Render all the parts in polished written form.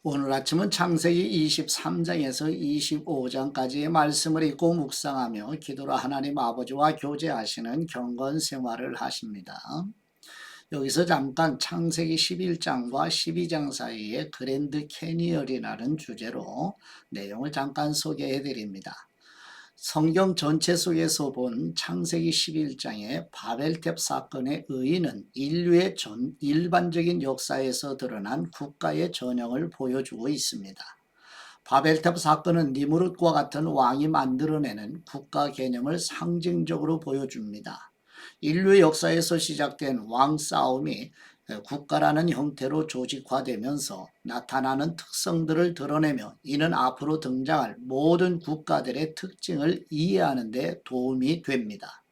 오늘 아침은 창세기 23장에서 25장까지의 말씀을 읽고 묵상하며 기도로 하나님 아버지와 교제하시는 경건 생활을 하십니다. 여기서 잠깐 창세기 11장과 12장 사이의 그랜드 캐니언이라는 주제로 내용을 잠깐 소개해 드립니다. 성경 전체 속에서 본 창세기 11장의 바벨탑 사건의 의의는 인류의 일반적인 역사에서 드러난 국가의 전형을 보여주고 있습니다. 바벨탑 사건은 니무롯과 같은 왕이 만들어내는 국가 개념을 상징적으로 보여줍니다. 인류의 역사에서 시작된 왕 싸움이 국가라는 형태로 조직화되면서 나타나는 특성들을 드러내며 이는 앞으로 등장할 모든 국가들의 특징을 이해하는 데 도움이 됩니다.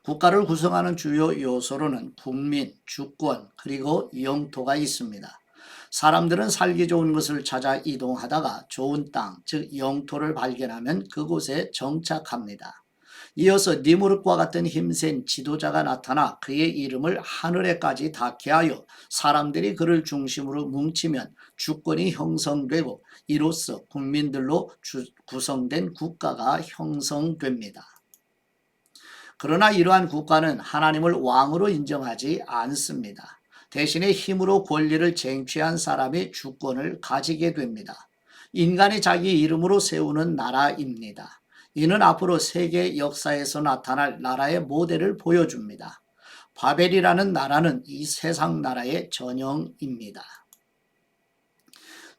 국가를 구성하는 주요 요소로는 국민, 주권, 그리고 영토가 있습니다. 사람들은 살기 좋은 것을 찾아 이동하다가 좋은 땅, 즉 영토를 발견하면 그곳에 정착합니다. 이어서 니무롯과 같은 힘센 지도자가 나타나 그의 이름을 하늘에까지 닿게 하여 사람들이 그를 중심으로 뭉치면 주권이 형성되고 이로써 국민들로 구성된 국가가 형성됩니다. 그러나 이러한 국가는 하나님을 왕으로 인정하지 않습니다. 대신에 힘으로 권리를 쟁취한 사람이 주권을 가지게 됩니다. 인간이 자기 이름으로 세우는 나라입니다. 이는 앞으로 세계 역사에서 나타날 나라의 모델을 보여줍니다. 바벨이라는 나라는 이 세상 나라의 전형입니다.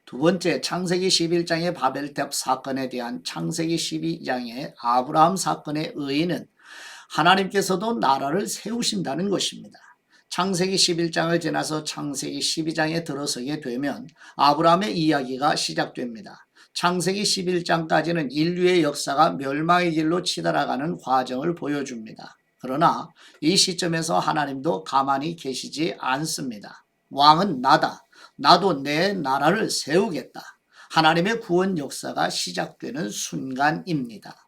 두 번째, 창세기 11장의 바벨탑 사건에 대한 창세기 12장의 아브라함 사건의 의의는 하나님께서도 나라를 세우신다는 것입니다. 창세기 11장을 지나서 창세기 12장에 들어서게 되면 아브라함의 이야기가 시작됩니다. 창세기 11장까지는 인류의 역사가 멸망의 길로 치달아가는 과정을 보여줍니다. 그러나 이 시점에서 하나님도 가만히 계시지 않습니다. 왕은 나다. 나도 내 나라를 세우겠다. 하나님의 구원 역사가 시작되는 순간입니다.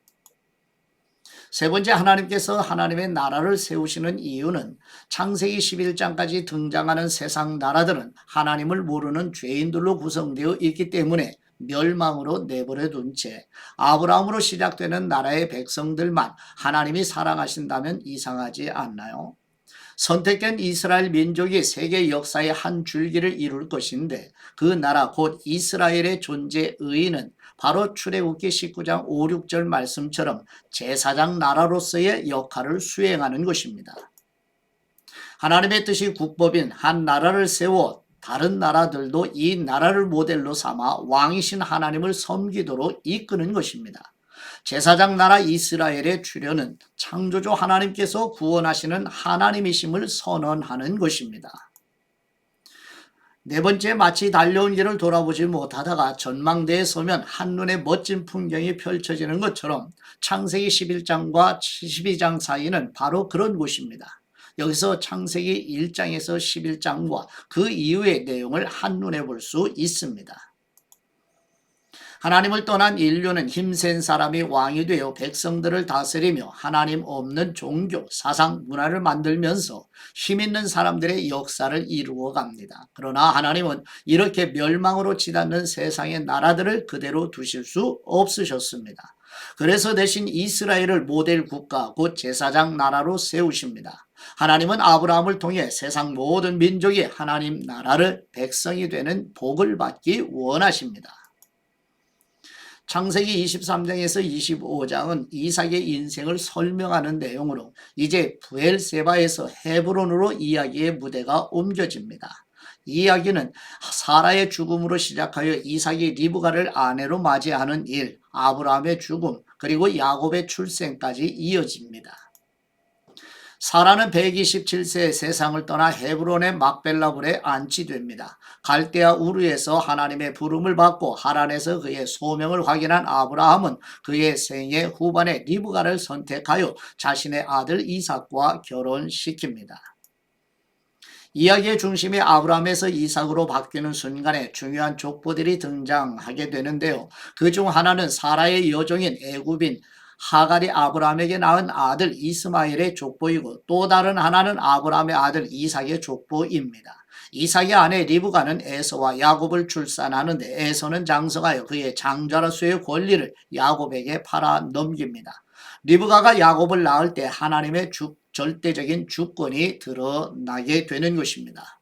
세 번째, 하나님께서 하나님의 나라를 세우시는 이유는 창세기 11장까지 등장하는 세상 나라들은 하나님을 모르는 죄인들로 구성되어 있기 때문에 멸망으로 내버려 둔 채 아브라함으로 시작되는 나라의 백성들만 하나님이 사랑하신다면 이상하지 않나요? 선택된 이스라엘 민족이 세계 역사의 한 줄기를 이룰 것인데 그 나라 곧 이스라엘의 존재 의의는 바로 출애굽기 19장 5, 6절 말씀처럼 제사장 나라로서의 역할을 수행하는 것입니다. 하나님의 뜻이 국법인 한 나라를 세워 다른 나라들도 이 나라를 모델로 삼아 왕이신 하나님을 섬기도록 이끄는 것입니다. 제사장 나라 이스라엘의 출현은 창조주 하나님께서 구원하시는 하나님이심을 선언하는 것입니다. 네 번째, 마치 달려온 길을 돌아보지 못하다가 전망대에 서면 한눈에 멋진 풍경이 펼쳐지는 것처럼 창세기 11장과 12장 사이는 바로 그런 곳입니다. 여기서 창세기 1장에서 11장과 그 이후의 내용을 한눈에 볼 수 있습니다. 하나님을 떠난 인류는 힘센 사람이 왕이 되어 백성들을 다스리며 하나님 없는 종교, 사상, 문화를 만들면서 힘있는 사람들의 역사를 이루어 갑니다. 그러나 하나님은 이렇게 멸망으로 치닫는 세상의 나라들을 그대로 두실 수 없으셨습니다. 그래서 대신 이스라엘을 모델 국가, 곧 제사장 나라로 세우십니다. 하나님은 아브라함을 통해 세상 모든 민족이 하나님 나라를 백성이 되는 복을 받기 원하십니다. 창세기 23장에서 25장은 이삭의 인생을 설명하는 내용으로 이제 브엘세바에서 헤브론으로 이야기의 무대가 옮겨집니다. 이 이야기는 사라의 죽음으로 시작하여 이삭이 리브가를 아내로 맞이하는 일, 아브라함의 죽음, 그리고 야곱의 출생까지 이어집니다. 사라는 127세에 세상을 떠나 헤브론의 막벨라불에 안치됩니다. 갈대아 우르에서 하나님의 부름을 받고 하란에서 그의 소명을 확인한 아브라함은 그의 생애 후반에 리브가를 선택하여 자신의 아들 이삭과 결혼시킵니다. 이야기의 중심이 아브라함에서 이삭으로 바뀌는 순간에 중요한 족보들이 등장하게 되는데요. 그중 하나는 사라의 여종인 애굽인 하갈이 아브라함에게 낳은 아들 이스마엘의 족보이고 또 다른 하나는 아브라함의 아들 이삭의 족보입니다. 이삭의 아내 리브가는 에서와 야곱을 출산하는데 에서는 장성하여 그의 장자로서의 권리를 야곱에게 팔아 넘깁니다. 리브가가 야곱을 낳을 때 하나님의 절대적인 주권이 드러나게 되는 것입니다.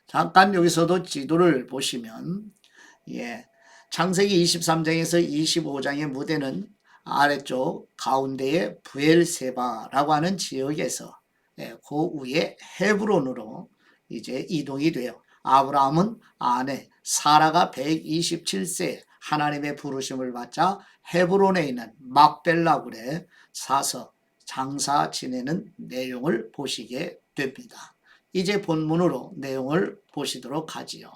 잠깐 여기서도 지도를 보시면 창세기 23장에서 25장의 무대는 아래쪽 가운데의 부엘세바라고 하는 지역에서 그 위에 헤브론으로 이제 이동이 돼요. 아브라함은 아내 사라가 127세 하나님의 부르심을 받자 헤브론에 있는 막벨라굴에 사서 장사 지내는 내용을 보시게 됩니다. 이제 본문으로 내용을 보시도록 하지요.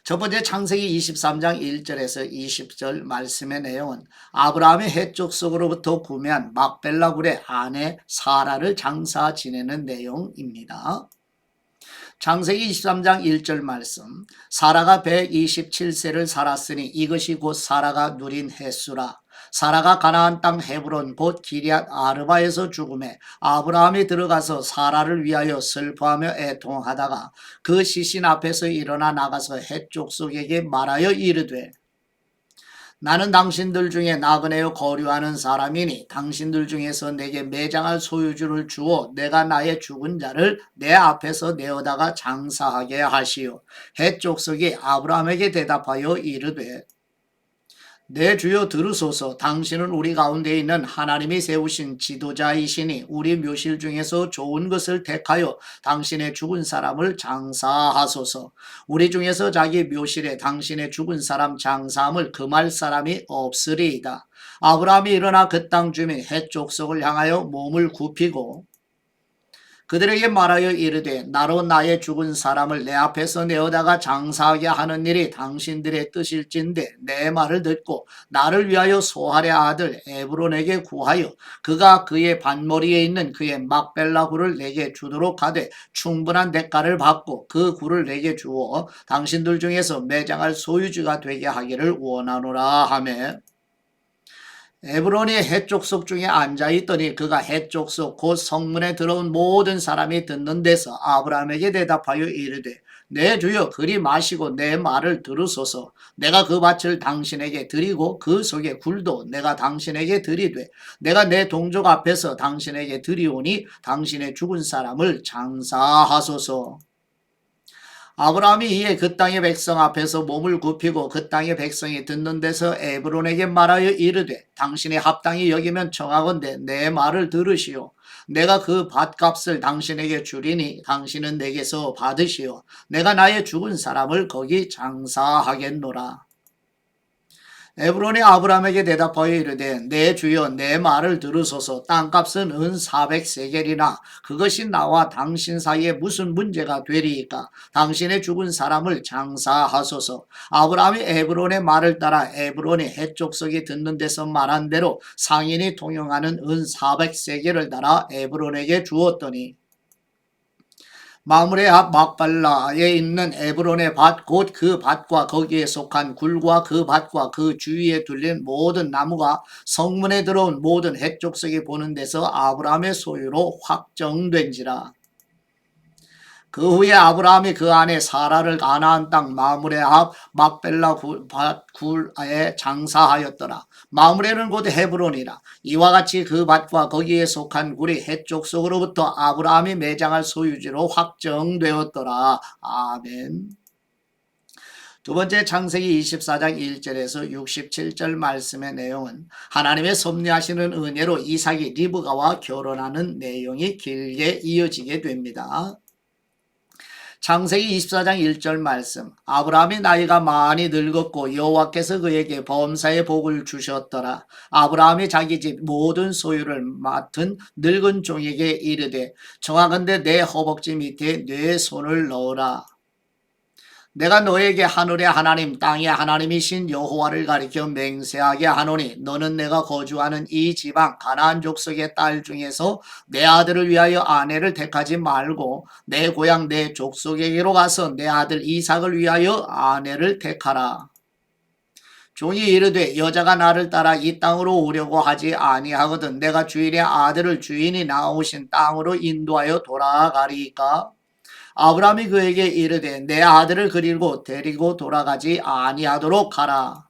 첫 번째 창세기 23장 1절에서 20절 말씀의 내용은 아브라함의 해족 속으로부터 구매한 막벨라굴의 아내 사라를 장사 지내는 내용입니다. 창세기 23장 1절 말씀 사라가 127세를 살았으니 이것이 곧 사라가 누린 횟수라. 사라가 가나안 땅 헤브론 곧 기럇 아르바에서 죽음에 아브라함이 들어가서 사라를 위하여 슬퍼하며 애통하다가 그 시신 앞에서 일어나 나가서 헷족속에게 말하여 이르되 나는 당신들 중에 나그네요 거류하는 사람이니 당신들 중에서 내게 매장할 소유주를 주어 내가 나의 죽은 자를 내 앞에서 내어다가 장사하게 하시오. 헷족속이 아브라함에게 대답하여 이르되 내 주여 들으소서. 당신은 우리 가운데 있는 하나님이 세우신 지도자이시니 우리 묘실 중에서 좋은 것을 택하여 당신의 죽은 사람을 장사하소서. 우리 중에서 자기 묘실에 당신의 죽은 사람 장사함을 금할 사람이 없으리이다. 아브라함이 일어나 그 땅 주민 헷 족속을 향하여 몸을 굽히고 그들에게 말하여 이르되 나로 나의 죽은 사람을 내 앞에서 내어다가 장사하게 하는 일이 당신들의 뜻일진데 내 말을 듣고 나를 위하여 소할의 아들 에브론에게 구하여 그가 그의 반머리에 있는 그의 막벨라 굴을 내게 주도록 하되 충분한 대가를 받고 그 굴을 내게 주어 당신들 중에서 매장할 소유주가 되게 하기를 원하노라 하매 에브론이 헷족속 중에 앉아있더니 그가 헷족속 곧 성문에 들어온 모든 사람이 듣는 데서 아브라함에게 대답하여 이르되 내 주여 그리 마시고 내 말을 들으소서. 내가 그 밭을 당신에게 드리고 그 속에 굴도 내가 당신에게 드리되 내가 내 동족 앞에서 당신에게 드리오니 당신의 죽은 사람을 장사하소서. 아브라함이 이에 그 땅의 백성 앞에서 몸을 굽히고 그 땅의 백성이 듣는 데서 에브론에게 말하여 이르되 당신의 합당히 여기면 청하건대 내 말을 들으시오. 내가 그 밭값을 당신에게 주리니 당신은 내게서 받으시오. 내가 나의 죽은 사람을 거기 장사하겠노라. 에브론이 아브라함에게 대답하여 이르되 내 주여 내 말을 들으소서. 땅값은 은 400세겔이나 그것이 나와 당신 사이에 무슨 문제가 되리이까. 당신의 죽은 사람을 장사하소서. 아브라함이 에브론의 말을 따라 에브론이 헷족속이 듣는 데서 말한 대로 상인이 통용하는 은 400세겔을 따라 에브론에게 주었더니 마므레 앞 막발라에 있는 에브론의 밭 곧 그 밭과 거기에 속한 굴과 그 밭과 그 주위에 둘린 모든 나무가 성문에 들어온 모든 헷족속이 보는 데서 아브라함의 소유로 확정된지라. 그 후에 아브라함이 그 아내 사라를 가나안 땅 마므레 앞 막벨라 굴에 장사하였더라. 마므레는 곧 헤브론이라. 이와 같이 그 밭과 거기에 속한 굴이 헷족 속으로부터 아브라함이 매장할 소유지로 확정되었더라. 아멘. 두 번째 창세기 24장 1절에서 67절 말씀의 내용은 하나님의 섭리하시는 은혜로 이삭이 리브가와 결혼하는 내용이 길게 이어지게 됩니다. 창세기 24장 1절 말씀 아브라함이 나이가 많이 늙었고 여호와께서 그에게 범사의 복을 주셨더라. 아브라함이 자기 집 모든 소유를 맡은 늙은 종에게 이르되 정하건대 내 허벅지 밑에 내 손을 넣으라. 내가 너에게 하늘의 하나님 땅의 하나님이신 여호와를 가리켜 맹세하게 하노니 너는 내가 거주하는 이 지방 가나안 족속의 딸 중에서 내 아들을 위하여 아내를 택하지 말고 내 고향 내 족속에게로 가서 내 아들 이삭을 위하여 아내를 택하라. 종이 이르되 여자가 나를 따라 이 땅으로 오려고 하지 아니하거든 내가 주인의 아들을 주인이 나오신 땅으로 인도하여 돌아가리까. 아브라함이 그에게 이르되 내 아들을 그리고 데리고 돌아가지 아니하도록 하라.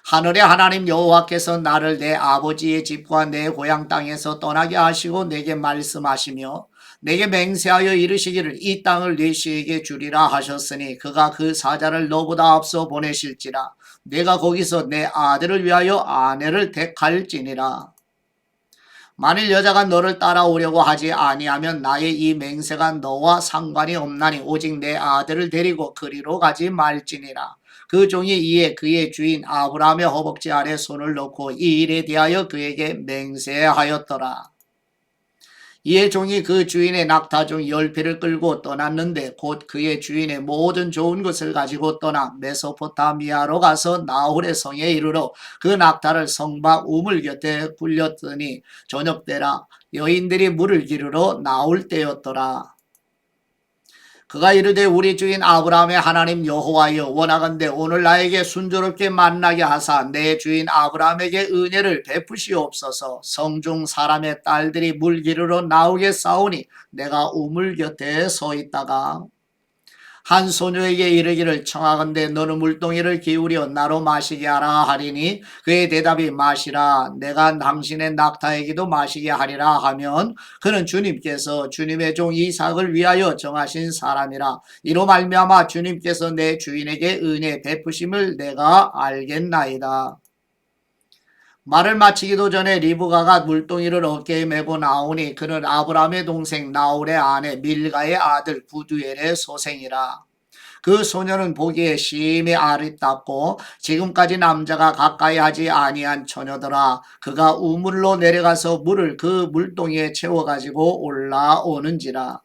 하늘의 하나님 여호와께서 나를 내 아버지의 집과 내 고향 땅에서 떠나게 하시고 내게 말씀하시며 내게 맹세하여 이르시기를 이 땅을 네 씨에게 주리라 하셨으니 그가 그 사자를 너보다 앞서 보내실지라. 내가 거기서 내 아들을 위하여 아내를 택할지니라. 만일 여자가 너를 따라오려고 하지 아니하면 나의 이 맹세가 너와 상관이 없나니 오직 내 아들을 데리고 그리로 가지 말지니라. 그 종이 이에 그의 주인 아브라함의 허벅지 아래 손을 넣고 이 일에 대하여 그에게 맹세하였더라. 이에 종이 그 주인의 낙타 중 10피를 끌고 떠났는데 곧 그의 주인의 모든 좋은 것을 가지고 떠나 메소포타미아로 가서 나홀의 성에 이르러 그 낙타를 성막 우물 곁에 굴렸더니 저녁 때라. 여인들이 물을 기르러 나올 때였더라. 그가 이르되 우리 주인 아브라함의 하나님 여호와여 원하건대 오늘 나에게 순조롭게 만나게 하사 내 주인 아브라함에게 은혜를 베푸시옵소서. 성중 사람의 딸들이 물 기르러 나오게 싸우니 내가 우물 곁에 서 있다가 한 소녀에게 이르기를 청하건대 너는 물동이를 기울여 나로 마시게 하라 하리니 그의 대답이 마시라 내가 당신의 낙타에게도 마시게 하리라 하면 그는 주님께서 주님의 종 이삭을 위하여 정하신 사람이라. 이로 말미암아 주님께서 내 주인에게 은혜 베푸심을 내가 알겠나이다. 말을 마치기도 전에 리브가가 물동이를 어깨에 메고 나오니 그는 아브라함의 동생 나홀의 아내 밀가의 아들 부두엘의 소생이라. 그 소녀는 보기에 심히 아리답고 지금까지 남자가 가까이 하지 아니한 처녀더라. 그가 우물로 내려가서 물을 그 물동이에 채워가지고 올라오는지라.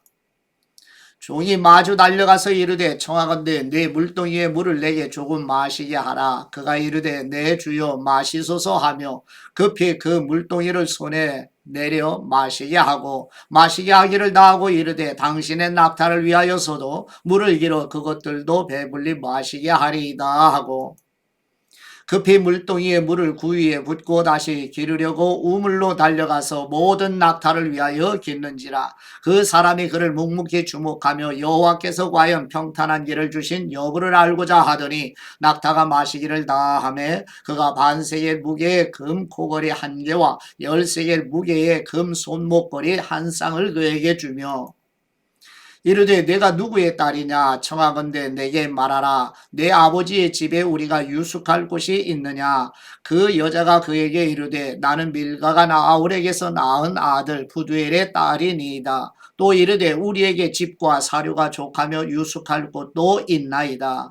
종이 마주 달려가서 이르되 청하건대 네 물동이에 물을 내게 조금 마시게 하라. 그가 이르되 내 주여 마시소서 하며 급히 그 물동이를 손에 내려 마시게 하고 마시게 하기를 다하고 이르되 당신의 낙타를 위하여서도 물을 길어 그것들도 배불리 마시게 하리이다 하고 급히 물동이에 물을 구위에 붓고 다시 기르려고 우물로 달려가서 모든 낙타를 위하여 깃는지라. 그 사람이 그를 묵묵히 주목하며 여호와께서 과연 평탄한 길을 주신 여부를 알고자 하더니 낙타가 마시기를 다하매 그가 반세겔 무게의 금 코걸이 1개와 10세겔 무게의 금 손목걸이 1쌍을 그에게 주며 이르되 내가 누구의 딸이냐 청하건대 내게 말하라. 내 아버지의 집에 우리가 유숙할 곳이 있느냐. 그 여자가 그에게 이르되 나는 밀가가 나홀에게서 낳은 아들 부두엘의 딸이니이다. 또 이르되 우리에게 집과 사료가 족하며 유숙할 곳도 있나이다.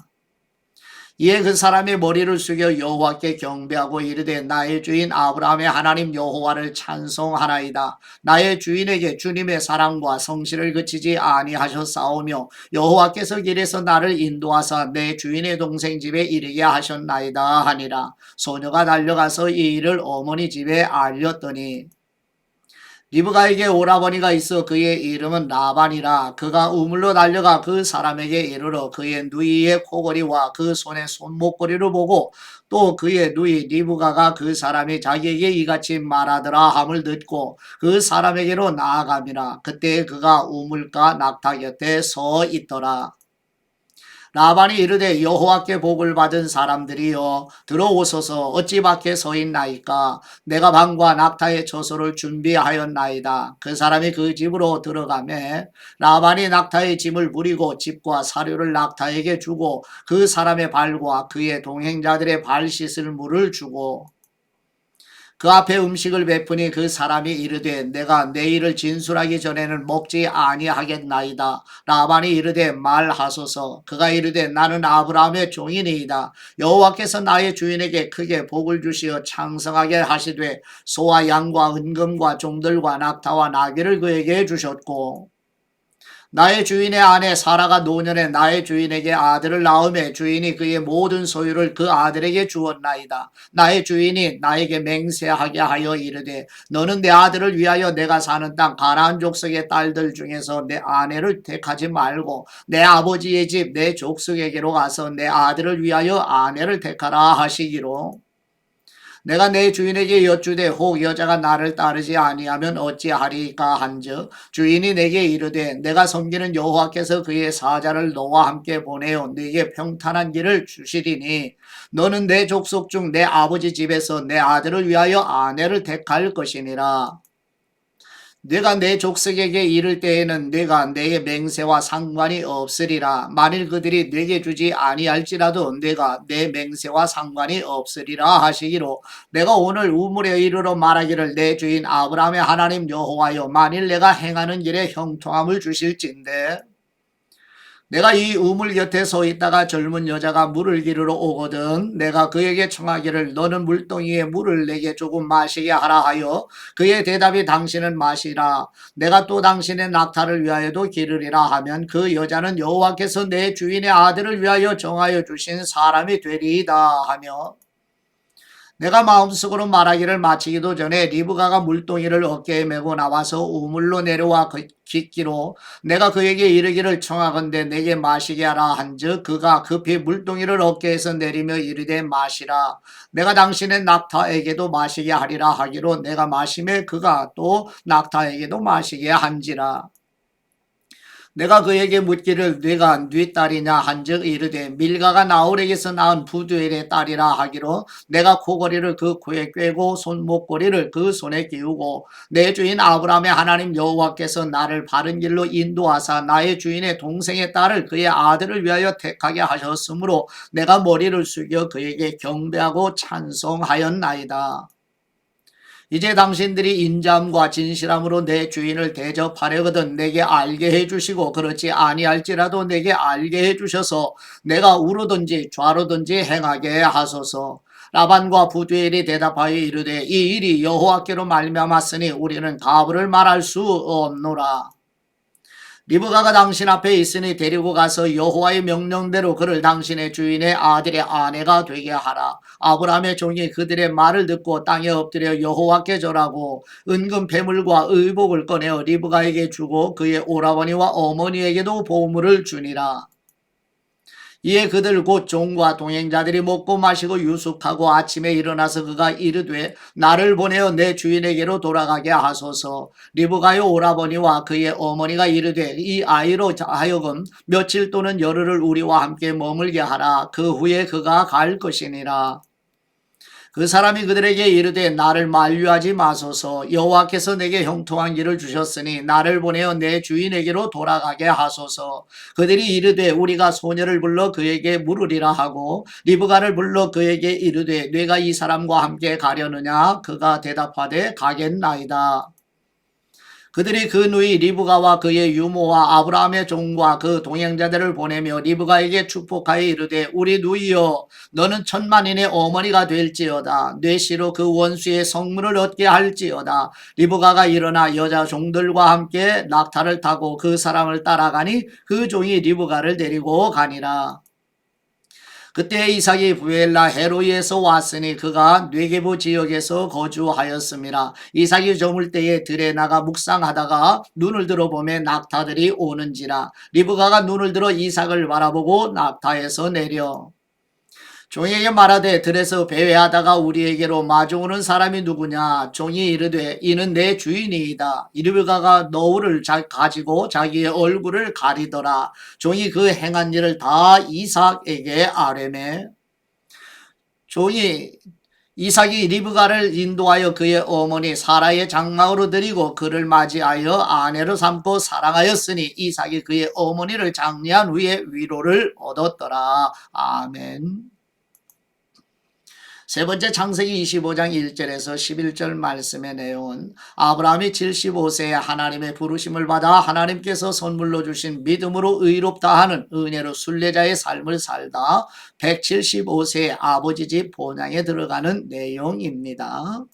이에 그 사람의 머리를 숙여 여호와께 경배하고 이르되 나의 주인 아브라함의 하나님 여호와를 찬송하나이다. 나의 주인에게 주님의 사랑과 성실을 그치지 아니하셨사오며 여호와께서 길에서 나를 인도하사 내 주인의 동생 집에 이르게 하셨나이다 하니라. 소녀가 달려가서 이 일을 어머니 집에 알렸더니 리브가에게 오라버니가 있어 그의 이름은 라반이라. 그가 우물로 달려가 그 사람에게 이르러 그의 누이의 코걸이와 그 손의 손목걸이를 보고 또 그의 누이 리브가가 그 사람이 자기에게 이같이 말하더라 함을 듣고 그 사람에게로 나아감이라. 그때 그가 우물가 낙타 곁에 서 있더라. 라반이 이르되 여호와께 복을 받은 사람들이여 들어오소서. 어찌 밖에 서 있나이까. 내가 방과 낙타의 처소를 준비하였나이다. 그 사람이 그 집으로 들어가매 라반이 낙타의 짐을 부리고 집과 사료를 낙타에게 주고 그 사람의 발과 그의 동행자들의 발 씻을 물을 주고 그 앞에 음식을 베푸니 그 사람이 이르되 내가 내 일을 진술하기 전에는 먹지 아니하겠나이다. 라반이 이르되 말하소서. 그가 이르되 나는 아브라함의 종이니이다. 여호와께서 나의 주인에게 크게 복을 주시어 창성하게 하시되 소와 양과 은금과 종들과 낙타와 나귀를 그에게 주셨고 나의 주인의 아내 사라가 노년에 나의 주인에게 아들을 낳음에 주인이 그의 모든 소유를 그 아들에게 주었나이다. 나의 주인이 나에게 맹세하게 하여 이르되 너는 내 아들을 위하여 내가 사는 땅 가나안 족속의 딸들 중에서 내 아내를 택하지 말고 내 아버지의 집 내 족속에게로 가서 내 아들을 위하여 아내를 택하라 하시기로 내가 내 주인에게 여쭈되 혹 여자가 나를 따르지 아니하면 어찌하리까 한즉 주인이 내게 이르되 내가 섬기는 여호와께서 그의 사자를 너와 함께 보내어 네게 평탄한 길을 주시리니 너는 내 족속 중 내 아버지 집에서 내 아들을 위하여 아내를 택할 것이니라. 내가 내 족속에게 이를 때에는 내가 내 맹세와 상관이 없으리라. 만일 그들이 내게 주지 아니할지라도 내가 내 맹세와 상관이 없으리라 하시기로 내가 오늘 우물에 이르러 말하기를 내 주인 아브라함의 하나님 여호와여 만일 내가 행하는 길에 형통함을 주실진대 내가 이 우물 곁에 서 있다가 젊은 여자가 물을 기르러 오거든 내가 그에게 청하기를 너는 물동이에 물을 내게 조금 마시게 하라 하여 그의 대답이 당신은 마시라 내가 또 당신의 낙타를 위하여도 기르리라 하면 그 여자는 여호와께서 내 주인의 아들을 위하여 정하여 주신 사람이 되리이다 하며 내가 마음속으로 말하기를 마치기도 전에 리브가가 물동이를 어깨에 메고 나와서 우물로 내려와 깃기로 내가 그에게 이르기를 청하건대 내게 마시게 하라 한즉 그가 급히 물동이를 어깨에서 내리며 이르되 마시라 내가 당신의 낙타에게도 마시게 하리라 하기로 내가 마심에 그가 또 낙타에게도 마시게 한지라 내가 그에게 묻기를 네가 네 딸이냐 한즉 이르되 밀가가 나홀에게서 낳은 부두엘의 딸이라 하기로 내가 코걸이를 그 코에 꿰고 손목걸이를 그 손에 끼우고 내 주인 아브라함의 하나님 여호와께서 나를 바른 길로 인도하사 나의 주인의 동생의 딸을 그의 아들을 위하여 택하게 하셨으므로 내가 머리를 숙여 그에게 경배하고 찬송하였나이다. 이제 당신들이 인자함과 진실함으로 내 주인을 대접하려거든 내게 알게 해주시고 그렇지 아니할지라도 내게 알게 해주셔서 내가 우로든지 좌로든지 행하게 하소서. 라반과 부두엘이 대답하여 이르되 이 일이 여호와께로 말미암았으니 우리는 가부를 말할 수 없노라. 리브가가 당신 앞에 있으니 데리고 가서 여호와의 명령대로 그를 당신의 주인의 아들의 아내가 되게 하라. 아브라함의 종이 그들의 말을 듣고 땅에 엎드려 여호와께 절하고 은금 배물과 의복을 꺼내어 리브가에게 주고 그의 오라버니와 어머니에게도 보물을 주니라. 이에 그들 곧 종과 동행자들이 먹고 마시고 유숙하고 아침에 일어나서 그가 이르되 나를 보내어 내 주인에게로 돌아가게 하소서. 리브가의 오라버니와 그의 어머니가 이르되 이 아이로 하여금 며칠 또는 열흘을 우리와 함께 머물게 하라. 그 후에 그가 갈 것이니라. 그 사람이 그들에게 이르되 나를 만류하지 마소서. 여호와께서 내게 형통한 길을 주셨으니 나를 보내어 내 주인에게로 돌아가게 하소서. 그들이 이르되 우리가 소녀를 불러 그에게 물으리라 하고 리브가를 불러 그에게 이르되 네가 이 사람과 함께 가려느냐. 그가 대답하되 가겠나이다. 그들이 그 누이 리브가와 그의 유모와 아브라함의 종과 그 동행자들을 보내며 리브가에게 축복하여 이르되 우리 누이여 너는 천만인의 어머니가 될지어다. 뇌시로 그 원수의 성문을 얻게 할지어다. 리브가가 일어나 여자 종들과 함께 낙타를 타고 그 사람을 따라가니 그 종이 리브가를 데리고 가니라. 그때 이삭이 부엘라 헤로이에서 왔으니 그가 뇌게부 지역에서 거주하였습니다. 이삭이 저물 때에 들에 나가 묵상하다가 눈을 들어보매 낙타들이 오는지라. 리브가가 눈을 들어 이삭을 바라보고 낙타에서 내려 종에게 말하되 들에서 배회하다가 우리에게로 마주오는 사람이 누구냐. 종이 이르되 이는 내 주인이이다. 리브가가 너울을 가지고 자기의 얼굴을 가리더라. 종이 그 행한 일을 다 이삭에게 아뢰매 종이 이삭이 리브가를 인도하여 그의 어머니 사라의 장막으로 들이고 그를 맞이하여 아내로 삼고 사랑하였으니 이삭이 그의 어머니를 장례한 후에 위로를 얻었더라. 아멘. 세 번째 창세기 25장 1절에서 11절 말씀의 내용은 아브라함이 75세에 하나님의 부르심을 받아 하나님께서 선물로 주신 믿음으로 의롭다 하는 은혜로 순례자의 삶을 살다 175세에 아버지 집 본향에 들어가는 내용입니다.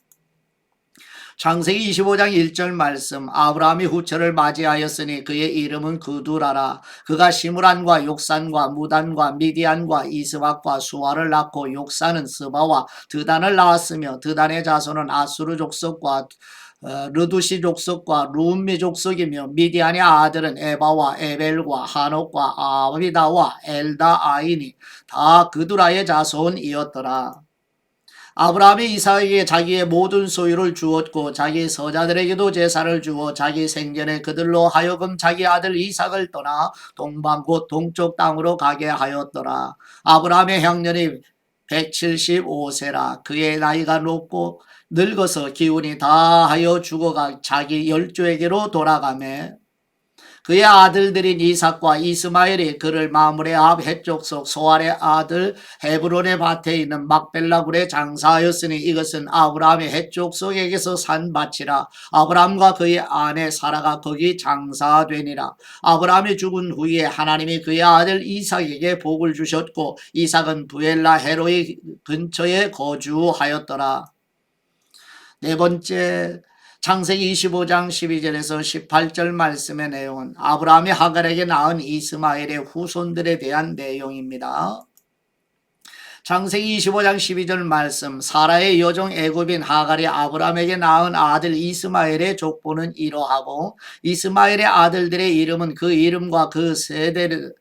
창세기 25장 1절 말씀 아브라함이 후처를 맞이하였으니 그의 이름은 그두라라. 그가 시므란과 욕산과 무단과 미디안과 이스박과 수아를 낳고 욕산은 스바와 드단을 낳았으며 드단의 자손은 아수르 족속과 르두시 족속과 룸미 족속이며 미디안의 아들은 에바와 에벨과 하녹과 아비다와 엘다아이니 다 그두라의 자손이었더라. 아브라함이 이삭에게 자기의 모든 소유를 주었고 자기 서자들에게도 제사를 주어 자기 생전에 그들로 하여금 자기 아들 이삭을 떠나 동방 곧 동쪽 땅으로 가게 하였더라. 아브라함의 형년이 175세라. 그의 나이가 높고 늙어서 기운이 다하여 죽어가 자기 열조에게로 돌아가매 그의 아들들인 이삭과 이스마엘이 그를 마므레 앞 해족속 소알의 아들 헤브론의 밭에 있는 막벨라 굴에 장사하였으니 이것은 아브라함의 해족속에게서 산 밭이라. 아브라함과 그의 아내 사라가 거기 장사되니라. 아브라함이 죽은 후에 하나님이 그의 아들 이삭에게 복을 주셨고 이삭은 부엘라 헤로이 근처에 거주하였더라. 네 번째, 창세기 25장 12절에서 18절 말씀의 내용은 아브라함이 하갈에게 낳은 이스마엘의 후손들에 대한 내용입니다. 창세기 25장 12절 말씀, 사라의 여종 애굽인 하갈이 아브라함에게 낳은 아들 이스마엘의 족보는 이러하고 이스마엘의 아들들의 이름은 그 이름과 그 세대를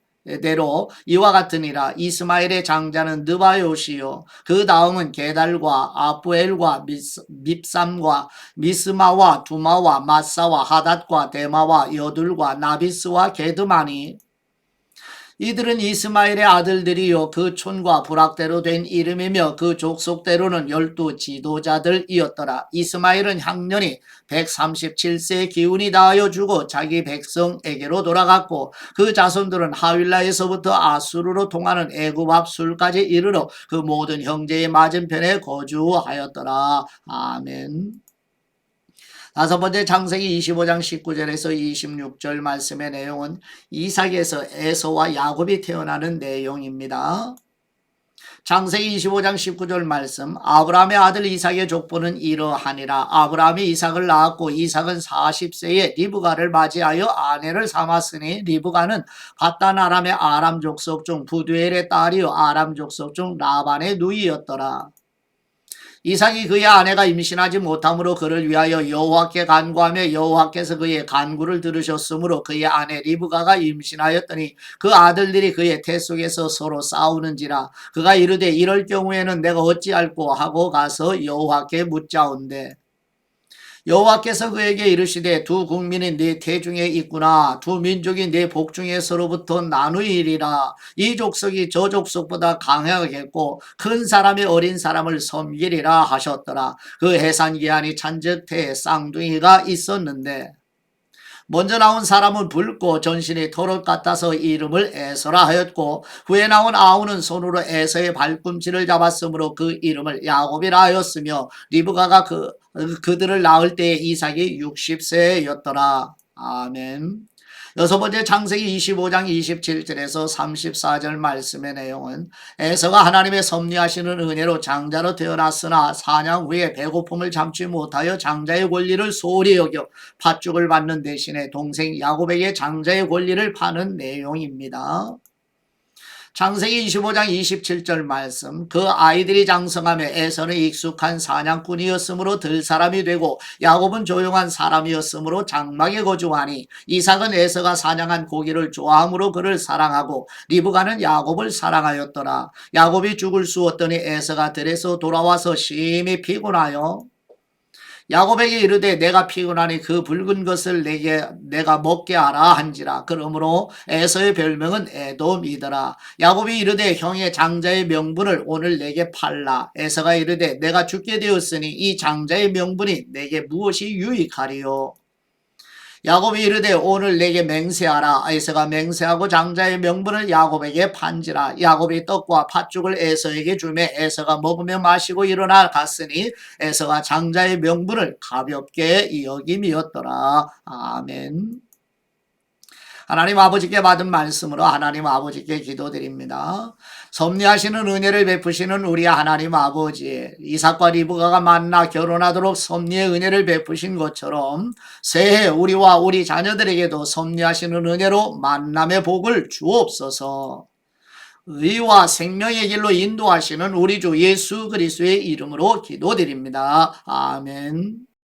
대로 이와 같으니라. 이스마엘의 장자는 느바요시요 그 다음은 게달과 아프엘과 밉삼과 미스마와 두마와 마사와 하닷과 데마와 여둘과 나비스와 게드마니 이들은 이스마엘의 아들들이요 그 촌과 부락대로 된 이름이며 그 족속대로는 12 지도자들이었더라. 이스마엘은 향년이 137세의 기운이 다하여 죽어 자기 백성에게로 돌아갔고 그 자손들은 하윌라에서부터 아수르로 통하는 애굽 앞 술까지 이르러 그 모든 형제의 맞은편에 거주하였더라. 아멘. 다섯 번째, 창세기 25장 19절에서 26절 말씀의 내용은 이삭에서 에서와 야곱이 태어나는 내용입니다. 창세기 25장 19절 말씀, 아브라함의 아들 이삭의 족보는 이러하니라. 아브라함이 이삭을 낳았고 이삭은 40세에 리브가를 맞이하여 아내를 삼았으니 리브가는 밧단 아람의 아람 족속 중 부두엘의 딸이요 아람 족속 중 라반의 누이였더라. 이삭이 그의 아내가 임신하지 못함으로 그를 위하여 여호와께 간구하며 여호와께서 그의 간구를 들으셨으므로 그의 아내 리브가가 임신하였더니 그 아들들이 그의 태 속에서 서로 싸우는지라. 그가 이르되 이럴 경우에는 내가 어찌할꼬 하고 가서 여호와께 묻자온대. 여호와께서 그에게 이르시되 두 국민이 네 태중에 있구나. 두 민족이 네 복중에 서로부터 나누이리라. 이 족속이 저 족속보다 강하겠고 큰 사람이 어린 사람을 섬기리라 하셨더라. 그 해산기한이 찬적태에 쌍둥이가 있었는데 먼저 나온 사람은 붉고 전신이 토롯 같아서 이름을 에서라 하였고 후에 나온 아우는 손으로 에서의 발꿈치를 잡았으므로 그 이름을 야곱이라 하였으며 리브가가 그들을 낳을 때에 이삭이 60세였더라. 아멘. 여섯 번째, 창세기 25장 27절에서 34절 말씀의 내용은 에서가 하나님의 섭리하시는 은혜로 장자로 태어났으나 사냥 후에 배고픔을 참지 못하여 장자의 권리를 소홀히 여겨 팥죽을 받는 대신에 동생 야곱에게 장자의 권리를 파는 내용입니다. 창세기 25장 27절 말씀, 그 아이들이 장성하며 에서는 익숙한 사냥꾼이었으므로 들 사람이 되고 야곱은 조용한 사람이었으므로 장막에 거주하니 이삭은 에서가 사냥한 고기를 좋아함으로 그를 사랑하고 리브가는 야곱을 사랑하였더라. 야곱이 죽을 수 없더니 에서가 들에서 돌아와서 심히 피곤하여 야곱에게 이르되 내가 피곤하니 그 붉은 것을 내가 먹게 하라 한지라. 그러므로 에서의 별명은 에돔이더라. 야곱이 이르되 형의 장자의 명분을 오늘 내게 팔라. 에서가 이르되 내가 죽게 되었으니 이 장자의 명분이 내게 무엇이 유익하리요. 야곱이 이르되 오늘 내게 맹세하라. 에서가 맹세하고 장자의 명분을 야곱에게 판지라. 야곱이 떡과 팥죽을 에서에게 주매 에서가 먹으며 마시고 일어나 갔으니 에서가 장자의 명분을 가볍게 여김이었더라. 아멘. 하나님 아버지께 받은 말씀으로 하나님 아버지께 기도드립니다. 섭리하시는 은혜를 베푸시는 우리 하나님 아버지, 이삭과 리브가가 만나 결혼하도록 섭리의 은혜를 베푸신 것처럼 새해 우리와 우리 자녀들에게도 섭리하시는 은혜로 만남의 복을 주옵소서. 의와 생명의 길로 인도하시는 우리 주 예수 그리스도의 이름으로 기도드립니다. 아멘.